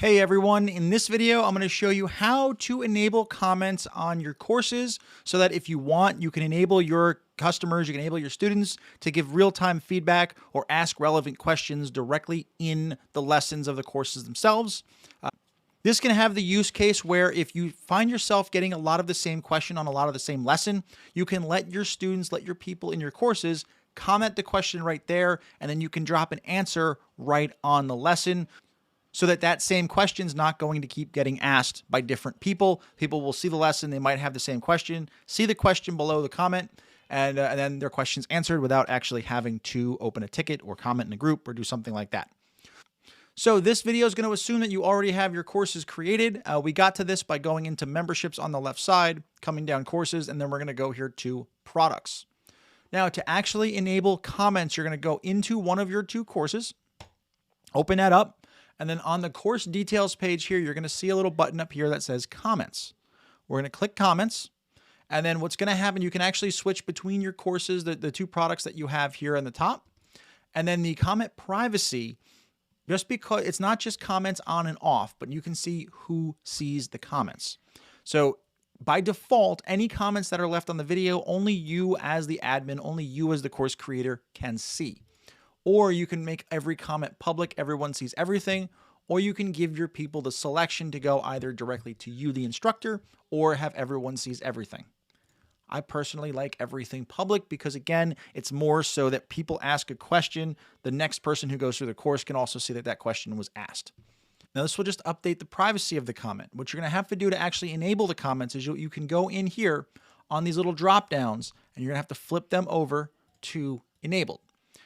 Hey everyone, in this video, I'm going to show you how to enable comments on your courses so that if you want, you can enable your customers, you can enable your students to give real-time feedback or ask relevant questions directly in the lessons of the courses themselves. This can have the use case where if you find yourself getting a lot of the same question on a lot of the same lesson, you can let your students, let your people in your courses comment the question right there, and then you can drop an answer right on the lesson, so that same question is not going to keep getting asked by different people. People will see the lesson, they might have the same question, see the question below the comment, and then their question's answered without actually having to open a ticket or comment in a group or do something like that. So this video is going to assume that you already have your courses created. We got to this by going into memberships on the left side, coming down courses, and then we're going to go here to products. Now to actually enable comments, you're going to go into one of your two courses, open that up, and then on the course details page here, you're going to see a little button up here that says comments. We're going to click comments. And then what's going to happen, you can actually switch between your courses, the two products that you have here on the top. And then the comment privacy, just because it's not just comments on and off, but you can see who sees the comments. So by default, any comments that are left on the video, only you as the admin, only you as the course creator can see. Or you can make every comment public, everyone sees everything, or you can give your people the selection to go either directly to you, the instructor, or have everyone sees everything. I personally like everything public because, again, it's more so that people ask a question, the next person who goes through the course can also see that that question was asked. Now, this will just update the privacy of the comment. What you're going to have to do to actually enable the comments is you can go in here on these little drop downs, and you're going to have to flip them over to enabled.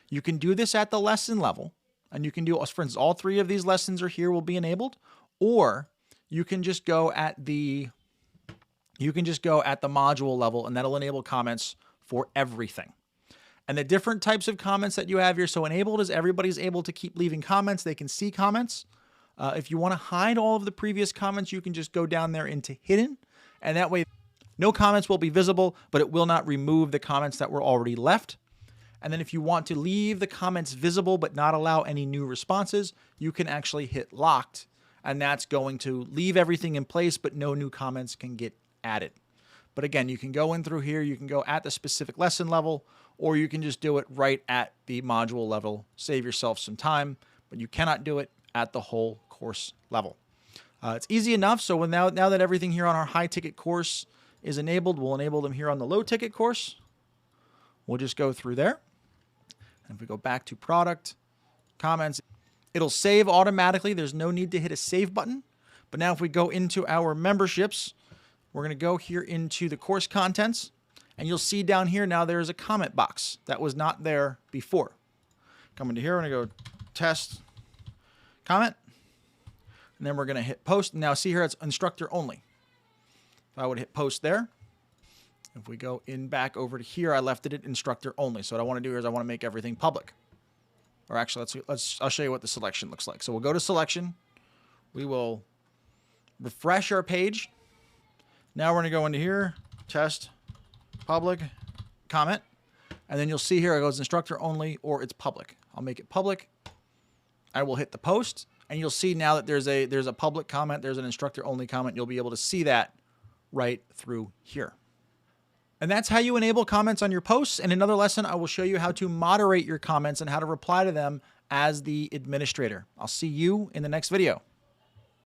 You can do this at the lesson level, and you can do, for instance, all three of these lessons are here will be enabled, or you can just go at the module level, and that'll enable comments for everything. And the different types of comments that you have here, so enabled is everybody's able to keep leaving comments. They can see comments. If you want to hide all of the previous comments, you can just go down there into hidden, and that way no comments will be visible, but it will not remove the comments that were already left. And then if you want to leave the comments visible but not allow any new responses, you can actually hit locked, and that's going to leave everything in place, but no new comments can get added. But again, you can go in through here, you can go at the specific lesson level, or you can just do it right at the module level, save yourself some time, but you cannot do it at the whole course level. It's easy enough, so now that everything here on our high ticket course is enabled, we'll enable them here on the low ticket course. We'll just go through there. And if we go back to product, comments, it'll save automatically. There's no need to hit a save button. But now if we go into our memberships, we're going to go here into the course contents, and you'll see down here now there's a comment box that was not there before. Come into here, we're going to go test, comment, and then we're going to hit post. Now see here, it's instructor only. If I would hit post there, if we go in back over to here, I left it at instructor only. So what I want to do here is I want to make everything public. Or actually, I'll show you what the selection looks like. So we'll go to selection. We will refresh our page. Now we're going to go into here, test, public, comment. And then you'll see here it goes instructor only or it's public. I'll make it public. I will hit the post, and you'll see now that there's a public comment, there's an instructor only comment. You'll be able to see that right through here. And that's how you enable comments on your posts. In another lesson, I will show you how to moderate your comments and how to reply to them as the administrator. I'll see you in the next video.